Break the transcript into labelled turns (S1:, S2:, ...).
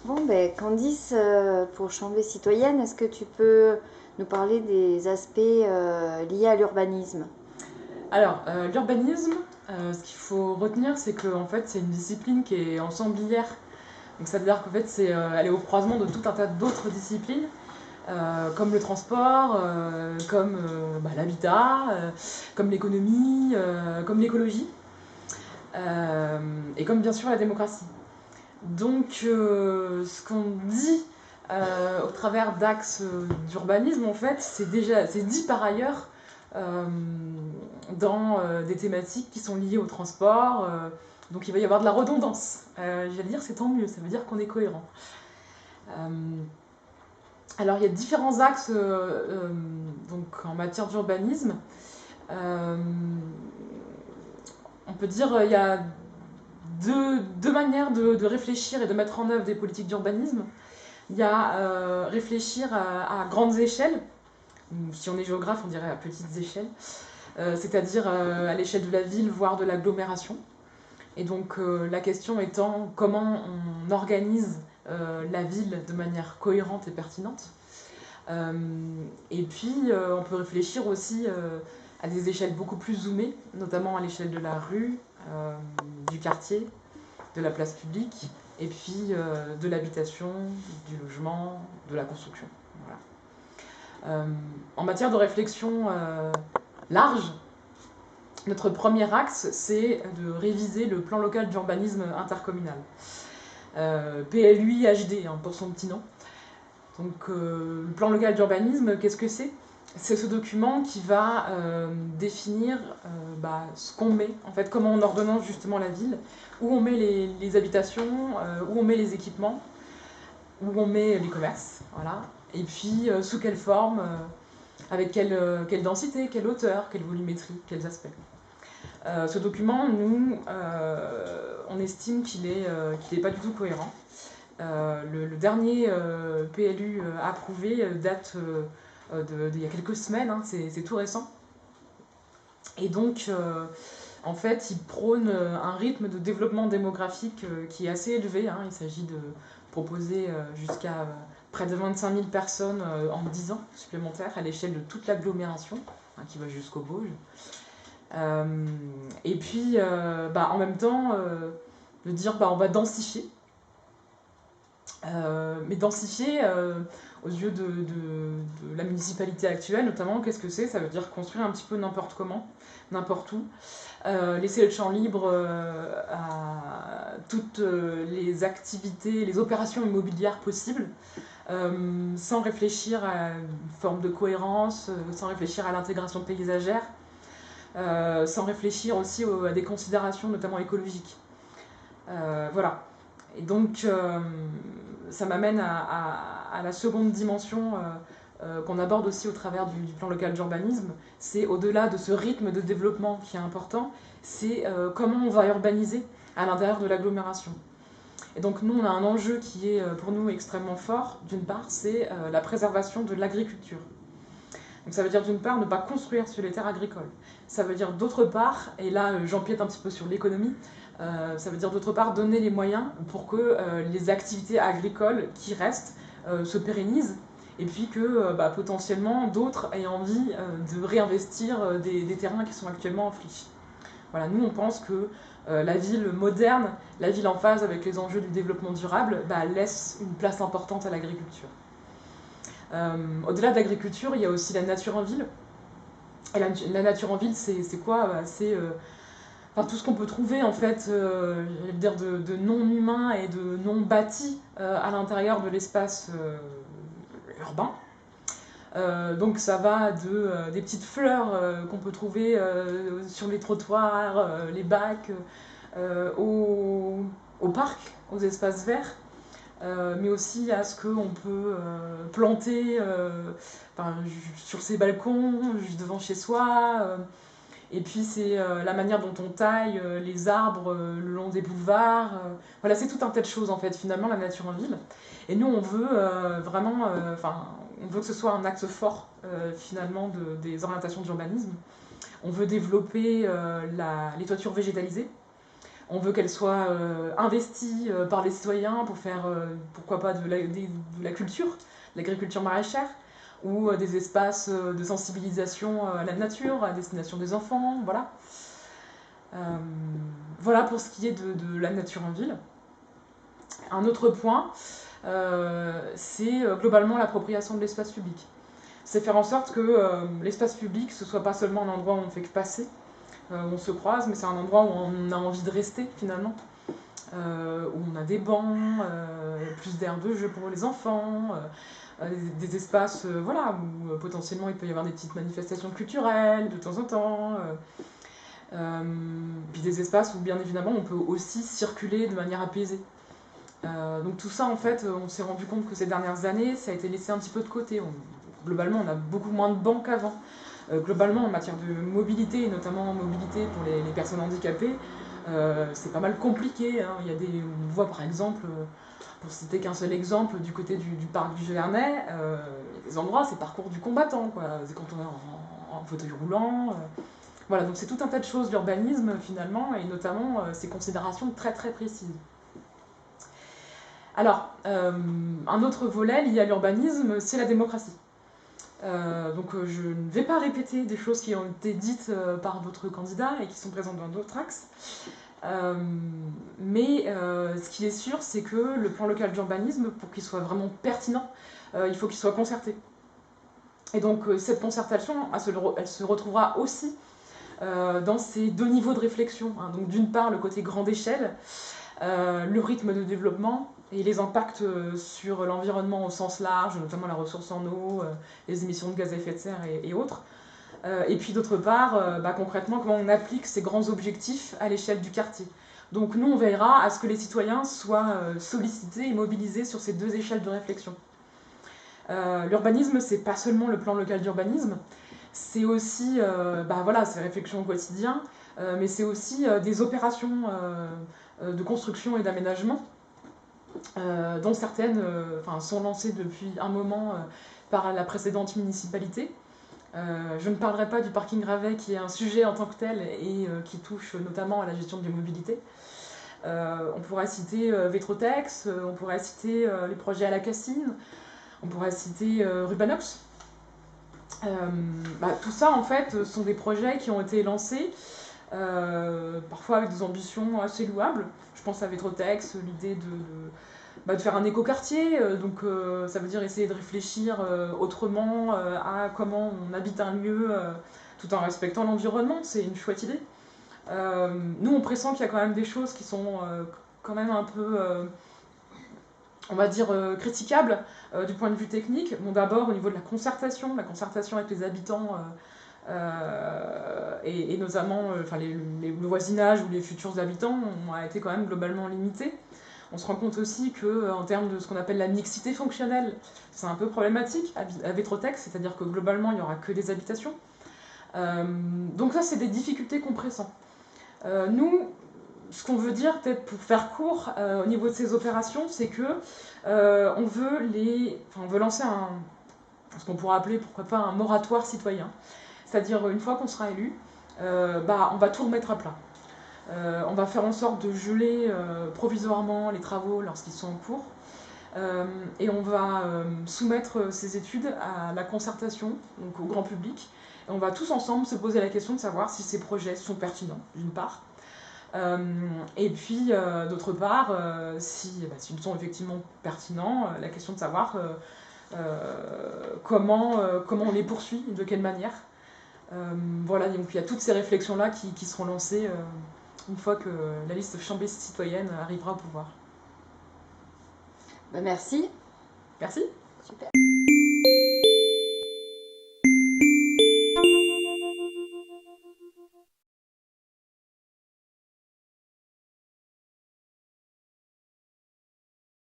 S1: Bon, ben Candice, pour Chamblée citoyenne, est-ce que tu peux nous parler des aspects liés à l'urbanisme?
S2: Alors, l'urbanisme, ce qu'il faut retenir, c'est que en fait, c'est une discipline qui est ensemblière. Donc, ça veut dire qu'en fait, elle est au croisement de tout un tas d'autres disciplines, comme le transport, comme l'habitat, comme l'économie, comme l'écologie, et comme bien sûr la démocratie. Donc, ce qu'on dit au travers d'axes d'urbanisme, en fait, c'est dit par ailleurs euh, dans des thématiques qui sont liées au transport. Donc, il va y avoir de la redondance. Je vais dire, c'est tant mieux, ça veut dire qu'on est cohérent. Euh, alors, il y a différents axes donc, en matière d'urbanisme. Euh, on peut dire qu'il y a deux manières de réfléchir et de mettre en œuvre des politiques d'urbanisme. Il y a réfléchir à grandes échelles, ou si on est géographe, on dirait à petites échelles, c'est-à-dire à l'échelle de la ville, voire de l'agglomération. Et donc la question étant comment on organise la ville de manière cohérente et pertinente. Et puis on peut réfléchir aussi à des échelles beaucoup plus zoomées, notamment à l'échelle de la rue, du quartier, de la place publique, et puis de l'habitation, du logement, de la construction. Voilà. En matière de réflexion large, notre premier axe, c'est de réviser le plan local d'urbanisme intercommunal. PLUI HD, hein, pour son petit nom. Donc, le plan local d'urbanisme, qu'est-ce que c'est? C'est ce document qui va définir ce qu'on met, en fait, comment on ordonne justement la ville, où on met les habitations, où on met les équipements, où on met les commerces, voilà. Et puis sous quelle forme, avec quelle densité, quelle hauteur, quelle volumétrie, quels aspects. Ce document, nous, on estime qu'il est pas du tout cohérent. Le dernier PLU approuvé date d'il y a quelques semaines, hein, c'est tout récent. Et donc, en fait, il prône un rythme de développement démographique qui est assez élevé. Hein. Il s'agit de proposer jusqu'à près de 25 000 personnes en 10 ans supplémentaires à l'échelle de toute l'agglomération, hein, qui va jusqu'au Bauge. Et puis, en même temps, de dire on va densifier. Mais densifier, aux yeux de la municipalité actuelle notamment, qu'est-ce que c'est? Ça veut dire construire un petit peu n'importe comment, n'importe où. Laisser le champ libre à toutes les activités, les opérations immobilières possibles, sans réfléchir à une forme de cohérence, sans réfléchir à l'intégration paysagère, sans réfléchir aussi à des considérations notamment écologiques. Voilà. Et donc, ça m'amène à la seconde dimension qu'on aborde aussi au travers du plan local d'urbanisme. C'est au-delà de ce rythme de développement qui est important, c'est comment on va urbaniser à l'intérieur de l'agglomération. Et donc nous, on a un enjeu qui est pour nous extrêmement fort. D'une part, c'est la préservation de l'agriculture. Donc ça veut dire d'une part ne pas construire sur les terres agricoles. Ça veut dire d'autre part, et là j'empiète un petit peu sur l'économie, ça veut dire d'autre part donner les moyens pour que les activités agricoles qui restent se pérennisent et puis que potentiellement d'autres aient envie de réinvestir des terrains qui sont actuellement en friche. Voilà, nous on pense que la ville moderne, la ville en phase avec les enjeux du développement durable, laisse une place importante à l'agriculture. Au-delà de l'agriculture, il y a aussi la nature en ville. Et la nature en ville, c'est quoi? C'est tout ce qu'on peut trouver en fait, de non humain et de non bâti à l'intérieur de l'espace urbain. Donc ça va des petites fleurs qu'on peut trouver sur les trottoirs, les bacs, au parc, aux espaces verts. Mais aussi à ce qu'on peut planter sur ses balcons, juste devant chez soi. Et puis c'est la manière dont on taille les arbres le long des boulevards. Voilà, c'est tout un tas de choses en fait, finalement, la nature en ville. Et nous, on veut vraiment, on veut que ce soit un axe fort finalement des orientations d'urbanisme. On veut développer les toitures végétalisées. On veut qu'elle soit investie par les citoyens pour faire, pourquoi pas, de la culture, de l'agriculture maraîchère, ou des espaces de sensibilisation à la nature, à destination des enfants, voilà. Voilà pour ce qui est de la nature en ville. Un autre point, c'est globalement l'appropriation de l'espace public. C'est faire en sorte que l'espace public, ce soit pas seulement un endroit où on ne fait que passer, où on se croise, mais c'est un endroit où on a envie de rester finalement, où on a des bancs, plus d'aires de jeu pour les enfants, des espaces voilà, où potentiellement il peut y avoir des petites manifestations culturelles de temps en temps, puis des espaces où bien évidemment on peut aussi circuler de manière apaisée. Donc tout ça en fait, on s'est rendu compte que ces dernières années, ça a été laissé un petit peu de côté. Globalement, on a beaucoup moins de bancs qu'avant. Globalement, en matière de mobilité, et notamment en mobilité pour les personnes handicapées, c'est pas mal compliqué. Hein. On voit par exemple, pour citer qu'un seul exemple, du côté du parc du Givernet, il y a des endroits, c'est parcours du combattant, quoi. C'est quand on est en fauteuil roulant. Voilà, donc c'est tout un tas de choses d'urbanisme finalement, et notamment ces considérations très très précises. Alors, un autre volet lié à l'urbanisme, c'est la démocratie. Donc je ne vais pas répéter des choses qui ont été dites par d'autres candidats et qui sont présentes dans d'autres axes. Mais ce qui est sûr, c'est que le plan local d'urbanisme, pour qu'il soit vraiment pertinent, il faut qu'il soit concerté. Et donc cette concertation, elle se retrouvera aussi dans ces deux niveaux de réflexion. Hein. Donc d'une part, le côté grande échelle, le rythme de développement et les impacts sur l'environnement au sens large, notamment la ressource en eau, les émissions de gaz à effet de serre et autres. Et puis d'autre part, concrètement, comment on applique ces grands objectifs à l'échelle du quartier. Donc nous, on veillera à ce que les citoyens soient sollicités et mobilisés sur ces deux échelles de réflexion. L'urbanisme, c'est pas seulement le plan local d'urbanisme, c'est aussi ces réflexions au quotidien, mais c'est aussi des opérations de construction et d'aménagement, dont certaines sont lancées depuis un moment par la précédente municipalité. Je ne parlerai pas du parking Ravet, qui est un sujet en tant que tel et qui touche notamment à la gestion des mobilités. On pourrait citer Vetrotex, on pourrait citer les projets à la Cassine, on pourrait citer Rubanox. Tout ça, en fait, sont des projets qui ont été lancés, parfois avec des ambitions assez louables. Je pense à Vetrotex, l'idée de faire un écoquartier, donc ça veut dire essayer de réfléchir autrement à comment on habite un lieu tout en respectant l'environnement. C'est une chouette idée. Nous, on pressent qu'il y a quand même des choses qui sont quand même un peu, on va dire, critiquables du point de vue technique. Bon, d'abord, au niveau de la concertation avec les habitants et notamment le voisinage ou les futurs habitants a été quand même globalement limité. On se rend compte aussi qu'en termes de ce qu'on appelle la mixité fonctionnelle, c'est un peu problématique à Vetrotex, c'est-à-dire que globalement, il n'y aura que des habitations. Donc ça, c'est des difficultés qu'on pressent. Nous, ce qu'on veut dire, peut-être pour faire court au niveau de ces opérations, c'est que on veut lancer ce qu'on pourrait appeler, pourquoi pas, un moratoire citoyen. C'est-à-dire, une fois qu'on sera élu, on va tout remettre à plat. On va faire en sorte de geler provisoirement les travaux lorsqu'ils sont en cours. Et on va soumettre ces études à la concertation, donc au grand public. Et on va tous ensemble se poser la question de savoir si ces projets sont pertinents, d'une part. Et puis, d'autre part, s'ils sont effectivement pertinents, la question de savoir comment on les poursuit, de quelle manière. Voilà, donc il y a toutes ces réflexions-là qui seront lancées une fois que la liste Chambé citoyenne arrivera au pouvoir.
S1: Merci.
S2: Merci.
S1: Super.